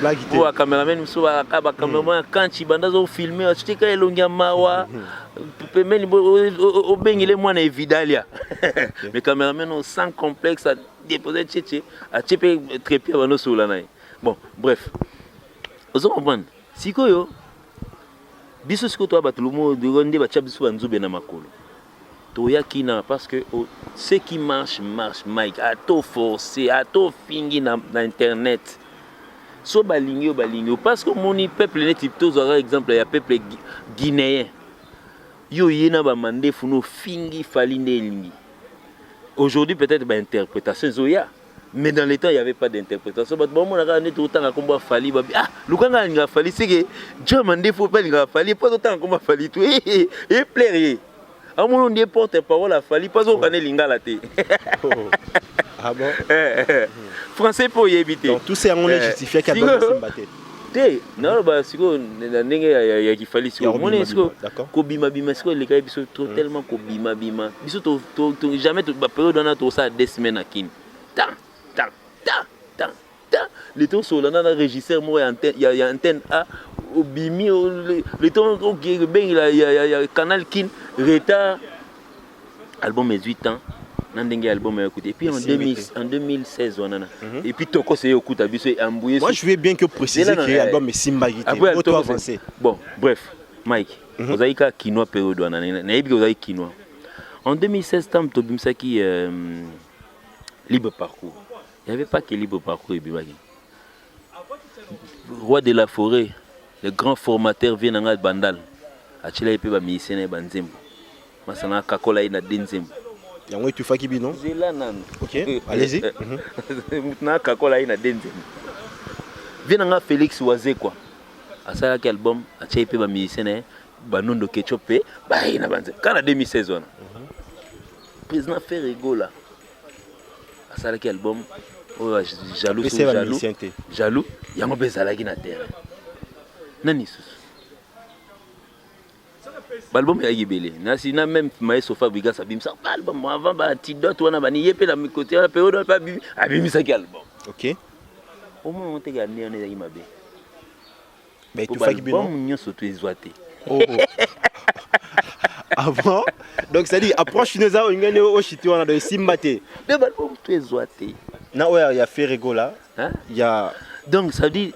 Blague. Pour caméraman muso ba caméraman quand tu bandas au filmer, tu te kai longia mawa. Même au bengile moi na evidalia. Les caméramans ont sans complexe à déposer tchétché à tchéper trépied bano sola na. Bon, bref. Vous comprenez? Si koyo biso siko to batulumo de ronde ba chabiso banzube na makolo. Toya kina parce que ce qui marche Mike à tout forcer à tout fingi na internet. So balingi parce que mon peuple net tous aura exemple il y a peuple guinéen. Yo yena ba mande funo fingi falinde lingi. Aujourd'hui peut-être ba interprétation zoya Mais dans les temps, il n'y avait pas d'interprétation. Bon, on a tout autant comme Fali. Ah, Lukanga a Fali, c'est que Dieu m'a dit faut pas Fali, pas autant comme Fali tout. Et plaire. À mon on porte parole à Fali, pas autant qu'on est lingala té. Ah bon? Français pour y éviter. Donc tout c'est on est justifié qu'Album Simbaté. Non, bah si on y a qui Fali si on est est-ce que Kobima bima est-ce que les gars ils trop tellement Kobima bima. Ils sont jamais ba période on a tout ça 2 semaines à kin. Les temps sur le régisseur, il y a antenne A, au Bimi, le temps il y a Canal Kin, retard. Album est 8 ans, Nandenge album est écouté. Et puis en 2016, on a. Et puis Toko c'est écoute, moi je veux bien que préciser que l'album est Simbagité. Bon, bref, Mike, vous avez qu'à Kinoa période, vous avez Kinoa. En 2016, Tam Tobimsaki, libre parcours. Il n'y avait pas que libre parcours et Bibagi. Roi de la forêt, le grand formateur vient dans Bandal. Achila et Peba Misene et Banzembo. Masana Kakola et Nadenzembo. Yango tu fais qui bino? Zelanan. Ok, allez-y. Mutna Kakola et Nadenzembo. Vient dans Félix Oazé quoi. À ça quel album, Achila et Peba Misene, Banondo Ketchup, Bahina Banzembo. Quand en 2016 on. Président Ferrego là. À ça quel album. Oh, jaloux, il y a un peu de na terre. Nani sous. L'album est libellé. Si na même Maestro Fabrica sabim ça album avant ba antidote on a bani yepé la côté la période pas bimi abimi ça album. OK. Au moins on te gagné on est mabe. Mais tu fais bien. Bon surtout exoité. Oh. Avant donc ça dit approche nous a ngane au chiti on a de Simbaté. De album tout exoité. Na ouais, il y a Ferrego là. Hein? Il y a donc ça dit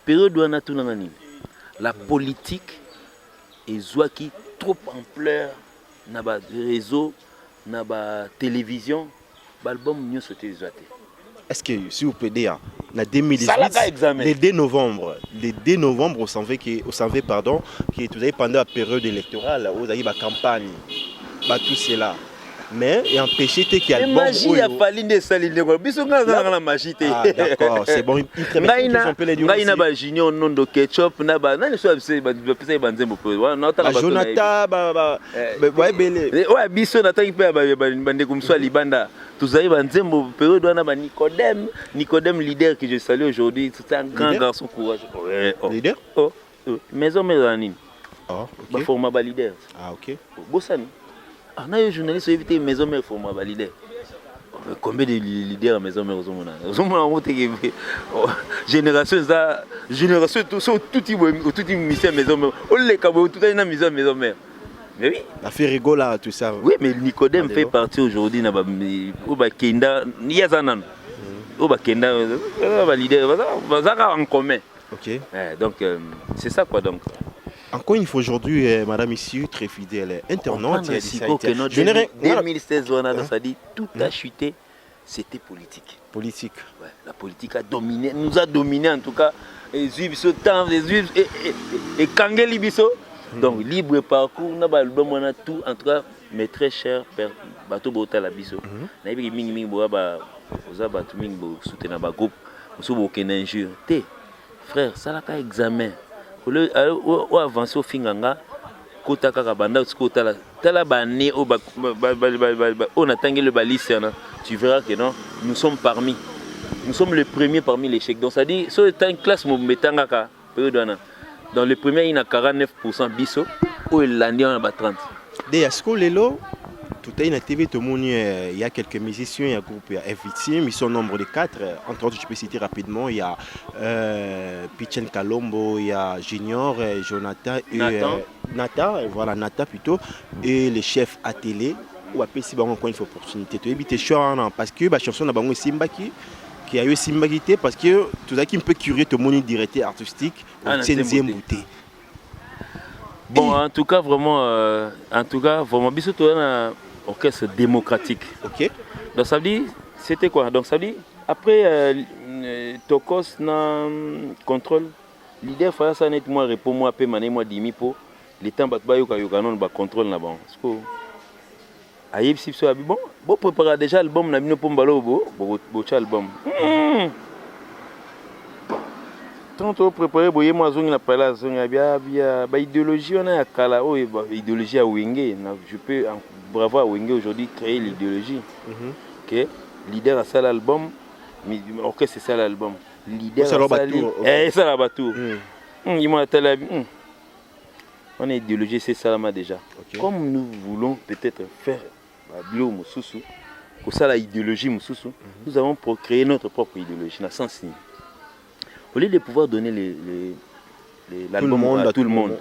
période où on a tout dans la politique et qui trop ampleur na ba réseau na ba télévision l'album mieux sauté exoité. Est-ce que si vous pouvez dire na 2018 le 2 novembre on savait que tout avez pendant la période électorale vous avez la campagne ba tout cela. Mais il empêché qu'il y a le magie il a fallu de saline quoi bisonga dans la magie d'accord c'est bon une très belle question peut les dire ngaina ba junior nondo ketchup na ba nani so ba pesa banzembo po na ta ba Jonathan ba ouais belé ouais biso na ta pe ba bande comme soit libanda tuzai banzembo période wana ba Nicodème leader que je salue aujourd'hui c'est un grand garçon courageux leader maison melanine OK ba format ba leader OK bosani. On a un journaliste qui évité maison mère pour ma valider. Combien de leaders à maison mère génération ça génération tout mission maison mère. On les cabot tout une maison mère. Mais oui. La fait rigoler tout ça. Oui mais Nicodème fait partie aujourd'hui na ba oba kenda niazanan. Oba kenda ba leader ça en commun. OK. Donc c'est ça quoi donc. Encore une fois aujourd'hui, madame ici, très fidèle internaute. 2016, ça dit tout a chuté, c'était politique. Politique. Ouais, la politique a dominé, nous a dominé en tout cas. Les juifs sont temps, les juifs et Kangeli Bisso. Donc libre parcours, on a l'album, on a tout. En tout cas, mais très cher, bateau Bota Bisso. On a mingi boaba, on a bateau mingi soutenir ba groupe, on a aucun injure. Frère, ça là qu'un examen. Au avancer au finganga kota kaka banda kota tala bané au on a tangé le balise tu verras que non nous sommes les premiers parmi les chèques donc ça dit sur une classe mo metanga ka période dans le premier il y a 49% biso ou l'année on a 30 des esco lelo tout à une TV tout le monde il y a quelques musiciens il y a groupe il y a F-Victim ils sont nombre de 4 entre autres je peux citer rapidement il y a Pichen Kalombo il y a Junior Jonathan et Nathan voilà Nathan plutôt et le chef à télé ou après si encore une opportunité tu éviter choix parce que la chanson na bango Simbaki qui a eu Simbagité parce que tout ça qui me peut curer tout le monde directeur artistique au 16e bouteille. Bon en tout cas vraiment biso to na orchestre démocratique. OK. Donc ça veut dire c'était quoi? Donc ça veut dire après Tokos na contrôle leader fa ça net moi répond moi pe mané moi dimi po les temps bat ba yoka non ba contrôle na bon. ayebisi biso abi bon prépara déjà album na bino mpo mbala oyo botya album tant préparé boye mo azongi na pala azongi abia idéologie wana ya kala oyo idéologie ya wenge je peux bravo à wenge aujourd'hui créer l'idéologie que leader a ça l'album orchestre c'est ça l'album leader a ça la bateau il m'a télé on est idéologie c'est ça là déjà comme nous voulons peut-être faire bilo mususu pour ça la idéologie mususu nous avons créé notre propre idéologie na sens ni au lieu de pouvoir donner l'album à tout le monde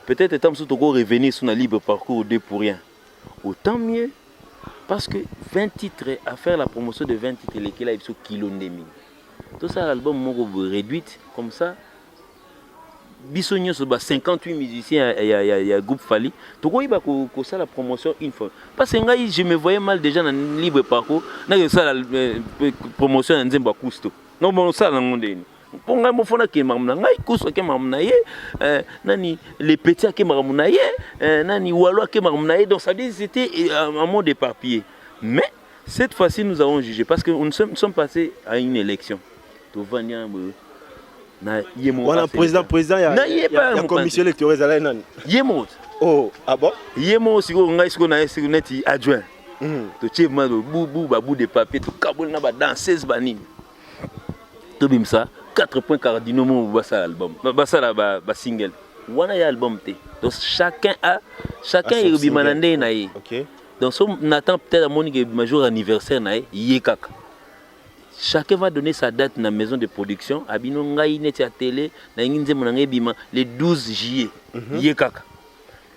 peut-être étant surtout revenir sur un libre parcours de pour rien autant mieux parce que 20 titres à faire la promotion de 20 titres les qu'il a sur kilo ndemi tout ça l'album moko réduite comme ça bisogno sur 58 musiciens il y a groupe Fali to ko iba ko ça la promotion une fois parce que ngai je me voyais mal déjà dans libre parcours na ça la promotion nzemba kusto non bon ça na ngondeni pour ngai mo fona ke mamna ngai kusto ke mamna ye nani les petits ke mamna ye nani walo ke mamna ye donc ça dit c'était un monde éparpillé mais cette fois-ci nous avons jugé parce que nous sommes passés à une élection to vania na yemo wana président ya commission électorale za nani yemo oh ah bon yemo siko ngai siko na siko neti adjoint to chema babu de papier to kabol na ba danseuse banini to bimsa 4 points cardinaux mo basa album basa la ba single wana ya album te donc chacun il bimana ndé na ye OK donc on attend peut-être à mon major anniversaire na ye kaka. Chacun va donner sa date dans la maison de production. Abino ngai neti à télé na nginze monange bima le 12 juillet. Yekaka.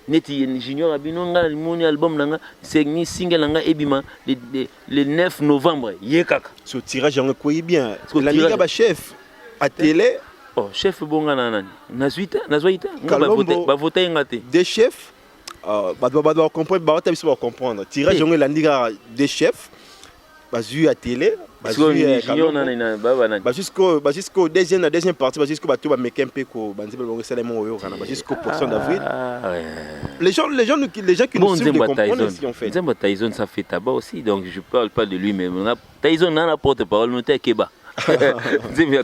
Neti junior abino ngai mon album nanga c'est ni single nanga ebima le 9 novembre. Yekaka. Ce tirage en quoi bien. La liga ba chef à télé. Oh chef bonga nani. Nazuita ba voter ngate. Des chefs ba comprendre ba ta biso ba comprendre. Tirage en la liga des chefs. Bazu à télé. Jusqu'au deuxième partie, jusqu'au bateau, jusqu'au poisson d'avril. Les gens qui nous suivent comprennent ce qu'on fait. Tyson, ça fait tabac aussi, donc je ne parle pas de lui, mais Tyson n'a la porte-parole, nous sommes Keba.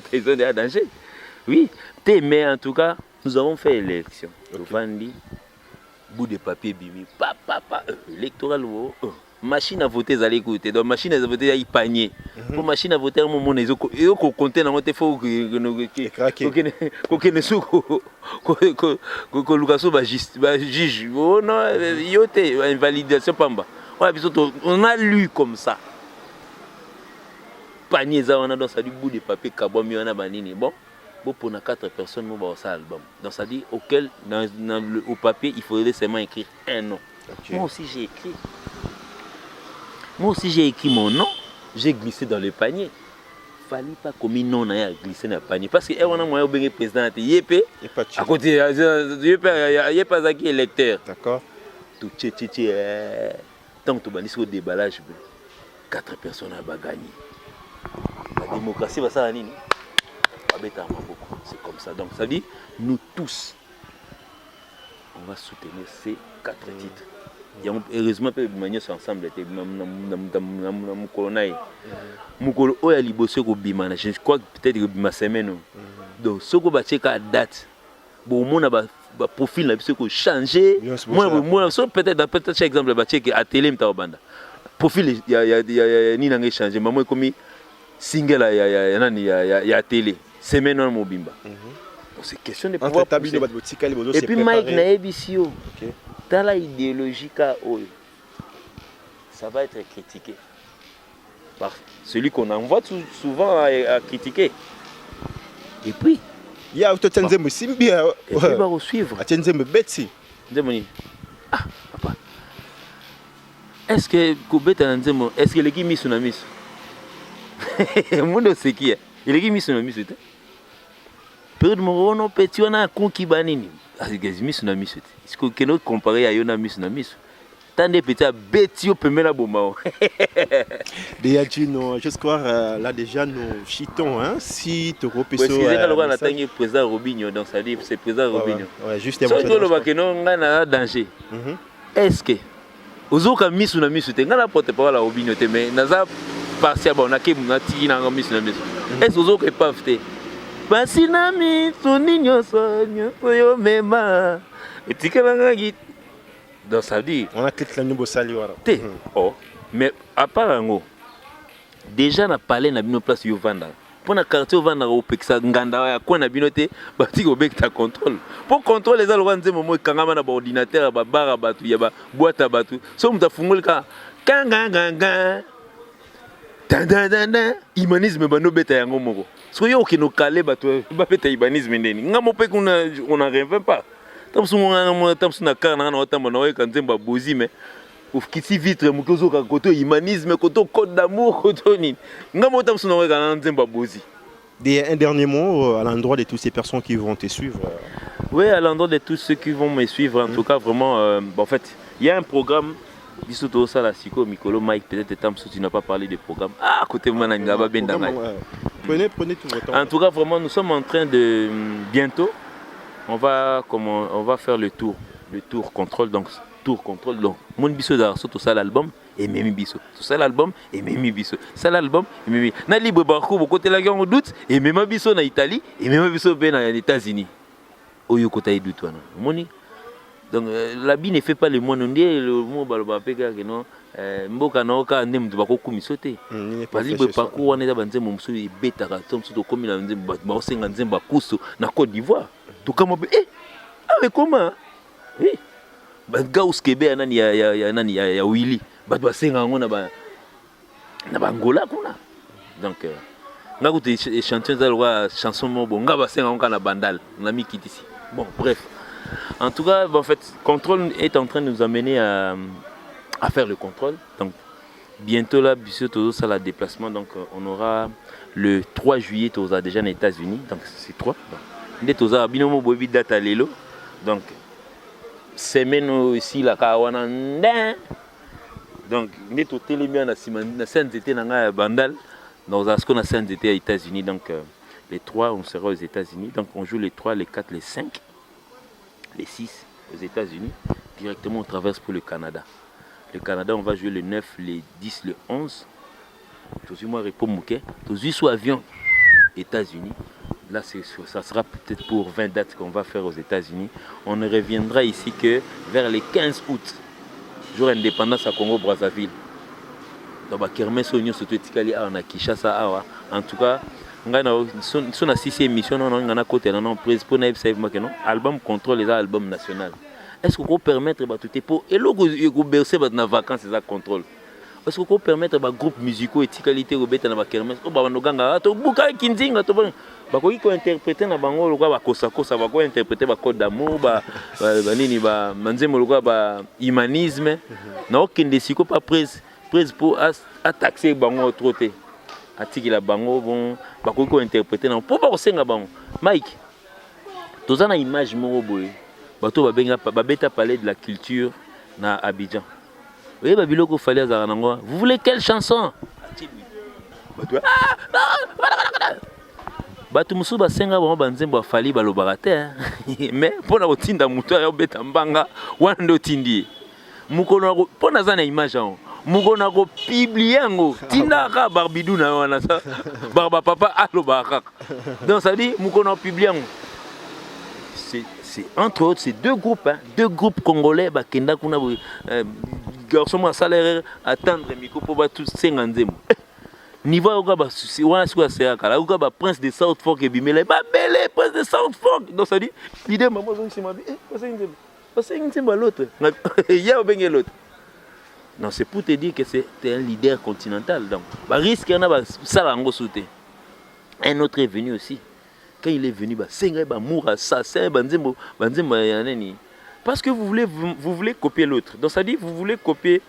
Tyson est à danger. Oui, mais en tout cas, nous avons fait l'élection. Vandi, bout de papier, bimi, papa, électoral. Machine à voter, allez écouter. Donc, machine à voter, il y a panier. Pour machine à voter, mon monnaie, il faut compter dans votre faut que juge. Oh non, invalidation pamba. On a lu comme ça. Panier, on a dans ça du bout de papier, kabami, on a banini. Bon, pour 4 personnes, on va avoir ça album. Donc, ça dit auquel, au papier, il faudrait seulement écrire un nom. Moi aussi, j'ai écrit. Moi aussi j'ai écrit mon nom, j'ai glissé dans le panier. Fallait pas comme non à glisser dans le panier parce que on a moyen de président yépé à côté yépé pas qui électeur. D'accord. Tout tant que tu bannis au déballage 4 personnes à gagner. La démocratie va ça à nini. C'est comme ça. Donc ça dit nous tous on va soutenir ces 4 titres. Heureusement que nous sommes ensemble. Je crois que peut-être que ma semaine. Donc, ce que je vais date, le profil a changé. Moi, peut-être chaque exemple, à télé, profil il y a changé. Maman comme single il y a télé. Semaine on mobimba. C'est question de pouvoir. Et puis Mike na ebisio. Dans la idéologie ça va être critiqué par celui qu'on envoie souvent à critiquer. Et puis il y a tout un zémo simbia. Et puis va suivre. Atenzembe betsi. Demoni. Ah papa. Est-ce que Kobeta Nzemo, est-ce que l'équipe mise sur la mise? Monde c'est qui est? L'équipe mise sur la mise c'était. Période mon petit on a conquis banini. Est-ce que nous comparer à Yona Miss na Miss tant de petits bêtis au premier la bomba. Déjà je crois là déjà nous chitons hein si tu repères ça. C'est quand on attend le président Robinho donc ça dit c'est président Robinho. Ouais justement. Ça que le bac non on a danger. Est-ce que ozoka misu na misu te ngana porte parole la obino te mais naza partia ba na ke na tiki na misu na misu est ozoka epave te basi na misu nyonso yo mema etikala ngaki donc ça dit on a cliqué la nubo sali wara te oh mais à part ngo déjà na parler na bino place yo vanda pour na quartier vanda au pekisa nganda ya kwa na bino te bati ko bekta contrôle pour contrôler les alwa nzemo mo kangama na ba ordinateur ba bara batu ya ba boîte à batu so muta fungolika kanga ta humanisme bano beta yango moko so yo kino kale batu ba beta humanisme ndeni ngamo pe kuna on en revient pas tamsu na kana na otamba na weka nzemba bozi mais ufkiti vitre mukozo ka koto humanisme koto code d'amour koto ni ngamo tamsu na weka na nzemba bozi. Un dernier mot à l'endroit de toutes ces personnes qui vont te suivre. Oui, à l'endroit de tous ceux qui vont me suivre, en tout cas vraiment en fait il y a un programme bisoto ça la siko mikolo Mike peut-être tamsu tu n'as pas parlé de programme côté mana ngaba bendanga. Prenez tout votre temps. En tout cas vraiment nous sommes en train de bientôt on va faire le tour contrôle donc mon biso da surtout ça l'album et memi biso tout ça l'album et memi biso ça l'album et memi na libre barco côté la guerre en doute et memi biso na Italie et memi biso ben aux États-Unis oyo côté doute wana moni donc la vie ne fait pas le monde ndie le mot baloba peka que non mboka na oka ndem tu bako kumisote ba libre parcours wana banze mo musu ebetaka tom surtout comme la nzemba ba osenga nzemba kuso na Côte d'Ivoire to kama mais comment oui ba gaus kebe nani ya Willy ba basenga ngo na ba Angola kuna donc ngakuti chanteur za lwa chanson mo bonga basenga ngo na bandal na mikitisi bon bref en tout cas en fait contrôle est en train de nous amener à faire le contrôle donc bientôt là bientôt ça la déplacement donc on aura le 3 juillet aux déjà aux États-Unis donc c'est 3 ndé toza binomo bobi data lelo donc semaine aussi la kawana donc ndé to telemi na scène d'été na bandal dans ce qu'on a scène d'été aux États-Unis donc les 3 on sera aux États-Unis donc on joue les 3 les 4 les 5 les 6 aux États-Unis directement on traverse pour le Canada on va jouer le 9 le 10 le 11 toujours moi repos mouké toujours sur avion États-Unis. Là, ça sera peut-être pour 20 dates qu'on va faire aux États-Unis. On ne reviendra ici que vers les 15 août, jour d'indépendance à Congo-Brazzaville. Donc, Kermesse Oignon, surtout Tikali, on a Kinshasa. En tout cas, on a 6 émissions, on a côté, on a prise pour album contrôle les albums national. Est-ce qu'on peut permettre tout pour et le bercer dans vacances les contrôle? Est-ce qu'on peut permettre aux groupes musicaux et qualité au bête dans la kermesse au banoganga to buka kinzinga to bon bakoki ko interpréter na bango lokwa ba kosa ba ko interpréter ba code d'amour ba nini ba manzemo lokwa ba humanisme na okende siko pas prise pour attaquer bango troté atiki la bango bon bakoki ko interpréter na pour ba kosenga bango Mike tozana image moko boye bato ba benga ba beta parler de la culture na Abidjan. Oui, Babiloko fallait à Zanangoa. Vous voulez quelle chanson? Batumusu basenga bon banzembo fali balobarate mais pour la tinda muto ya beta mbanga wando tindi mukono pour na zana image en mukono ko publier ngo tinda ka barbidou na wana sa barba papa alobaka donc ça dit mukono publier ngo c'est entre autres ces deux groupes congolais bakenda kuna garçon ma salaire attendre micro pour ba tout 50 niveau au gaba si wana siko c'est akala au gaba prince de Southfork et bimela ba belé prince de Southfork donc ça dit l'idée maman donc c'est ma passer une l'autre il y a bien l'autre non c'est pour te dire que c'est un leader continental donc ba risque on a ba sala ngo sauter un autre est venu aussi quand il est venu ba senga ba moura ça c'est banzembo ya nani parce que vous voulez copier l'autre. Donc ça dit vous voulez copier,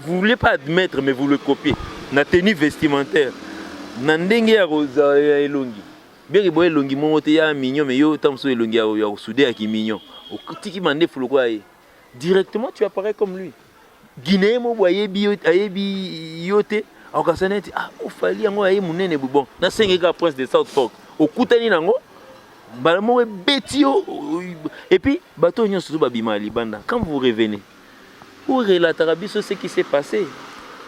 vous voulez pas admettre mais vous le copiez. Na tenue vestimentaire, na ndenge ya rosa ya elongi. Bien boye elongi monte ya mignon mais yo tamso elongi ya soudé ya ki mignon. Okutiki mande fuloko aye. Directement tu apparais comme lui. Guinéen mo boye ayebi yote. Okasaneti ofali yango aye munene bon. Na sengeka prince de Southfork. Okutani nango et puis bateau nyonso babima libanda quand vous revenez ou relatera biso ce qui s'est passé.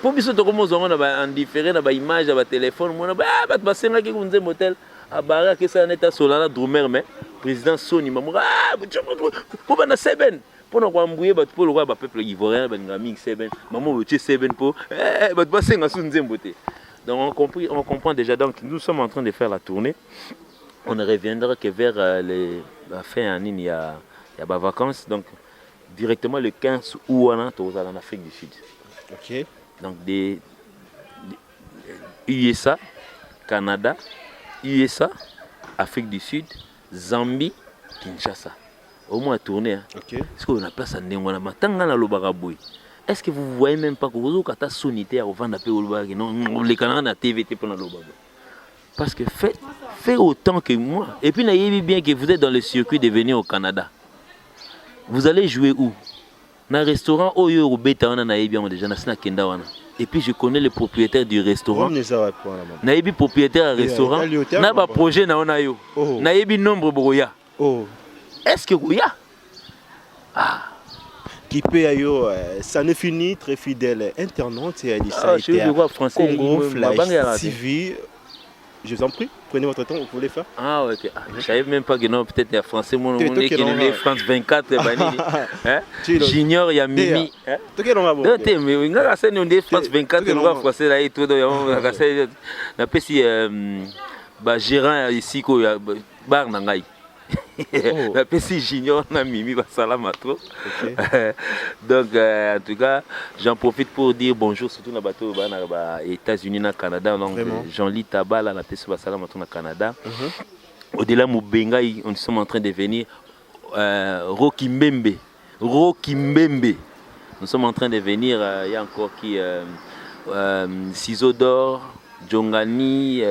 Pour biso to comme on a en différé na ba image na ba téléphone mona ba basenga ki kunze motel abara ke ça neta solana drumer mais président Soni mamoura pour bana seben pour na kwambuye bat pour le peuple ivoirien ba ngami seben maman le seben pour bat basenga sunze mbote. Donc on comprend déjà donc nous sommes en train de faire la tournée. On ne reviendra que vers la fin en il y a vacances donc directement le 15 août en Afrique du Sud. OK. Donc des USA, Canada, USA, Afrique du Sud, Zambie, Kinshasa. Au moins tourner. Hein. OK. Est-ce qu'on a place à Ndengwana matanga na lobaraboui? Est-ce que vous voyez même pas que vous avez une sonité à vendre à payer non les canards na TVT pour la lobaraboui? Parce que faites autant que moi. Et puis n'ayez bien que vous êtes dans le circuit de venir au Canada. Vous allez jouer où? Dans un restaurant où il y a et puis je connais le propriétaire du restaurant. Naïbi propriétaire du restaurant. N'a pas projet na ona yo. Naïbi nombre boya. Est-ce que boya? Ah. Qui peut ailleurs, ça ne finit très fidèle internaute et Congo Flash TV. Je vous en prie, prenez votre temps, vous pouvez faire. Ah ok, je ne savais même pas que non, peut-être il y a français, mon nom est qui France 24, Junior, il y a Mimi. Mais il y a France 24, il y a français là et tout, il y a gérant ici, il y a bar Nangaï. La PC Junior na Mimi salam à toi. Donc en tout cas, j'en profite pour dire bonjour surtout na bateau aux États-Unis na Canada donc Jean-Ly Tabala la PC salam à toi na Canada. Au-delà Mubenga, on sommes en train de venir Rocky Mbembe. Nous sommes en train de venir il y a encore qui Ciseaux d'or, Jongani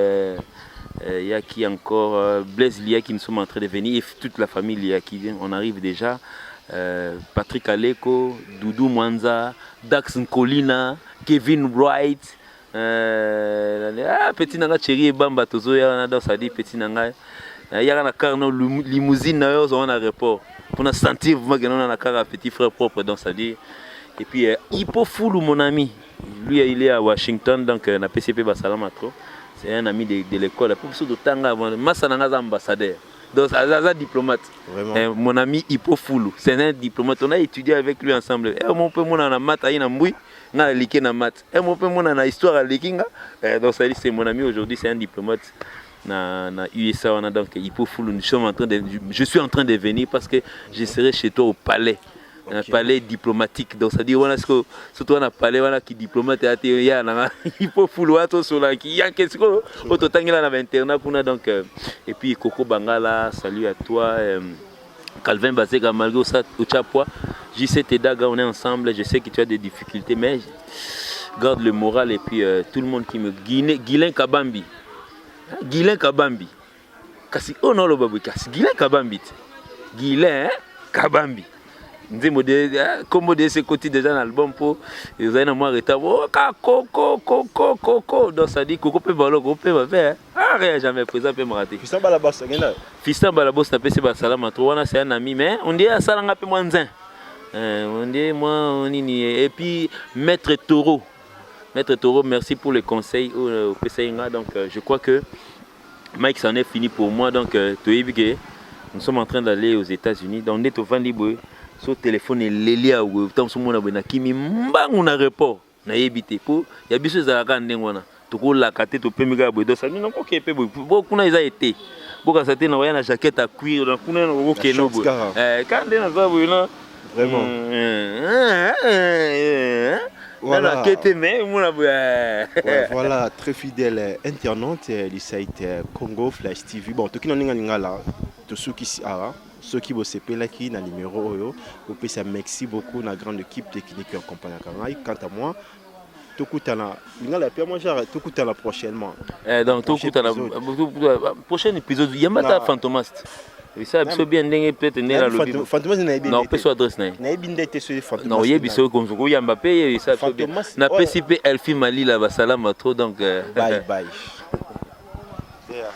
il y a qui encore Blaise Lia qui nous sommes en train de venir et toute la famille Lia qui vient, on arrive déjà. Patrick Aleko, Doudou Mwanza, Dax Nkolina, Kevin Wright, petit nanga chéri Bamba Tozo ya dans ça dit petit nanga il y a na car no limousine na yo on aéroport pour nous sentir vraiment que on a na car petit frère propre dans ça dit et puis Hippo Foulou mon ami lui il est à Washington donc na PCP Basalama trop. C'est un ami de l'école. Pour ceux de Tanga, Massa Nanga ambassadeur. Donc, c'est un diplomate. Mon ami Hippo Foulou, c'est un diplomate. On a étudié avec lui ensemble. Mon père, mon ana mat, aïe na mboui, na liké na mat. Mon père, mon ana histoire à likinga. Donc, c'est mon ami aujourd'hui, c'est un diplomate. Na USA, on a donc Hippo Foulou. Je suis en train de venir parce que je serai chez toi au palais. Un palais diplomatique donc ça dit voilà ce que surtout on a palais voilà qui diplomate il y a il faut fouloir tout sur là qui y a qu'est-ce que auto tangela na internat kuna donc et puis Coco Bangala salut à toi Calvin Bazega malgré ça au Chapwa JC Tedaga on est ensemble je sais que tu as des difficultés mais garde le moral et puis tout le monde qui me Guilain Kabambi kasi oh non le babu kasi Guilain Kabambi comme de ce côté déjà dans l'album pour ils ont moi retard coco donc ça dit coco peut balo coco peut faire rien jamais présent peut me rater Fiston Balabos n'a pas c'est salam à toi c'est un ami mais on dit ça l'a peu moins on dit moi on y et puis Maître Taureau merci pour les conseils au PCNA donc je crois que Mike s'en est fini pour moi donc nous sommes en train d'aller aux États-Unis donc on est au Van Libre. So téléphone lelia ou tant so mona bena kimi mbangu na report na yebité po ya biso za ka ndengwana to ko la kate to pemika bodo sa ni nko kepe bo kuna iza été boka sa te na waya na jaquette à cuir na kuna na ko keno bo quand na za bo na vraiment voilà voilà très fidèle internaute du site Congo Flash TV bon to kino ninga là to ceux qui vont s'appeler qui na numéro oyo opesa merci beaucoup na grande équipe technique en compagnie kangai quant à moi tokutana ngala pe moi genre tokutana prochainement donc tokutana prochain épisode yamata fantomast ça absolument bien ndenge peut-être né la lobby fantomast na bien non peut soit adresse na bien ndete sur fantomast non yebiso comme ko yamba pe ça na PCP Elfi Mali la basalama trop donc bye yeah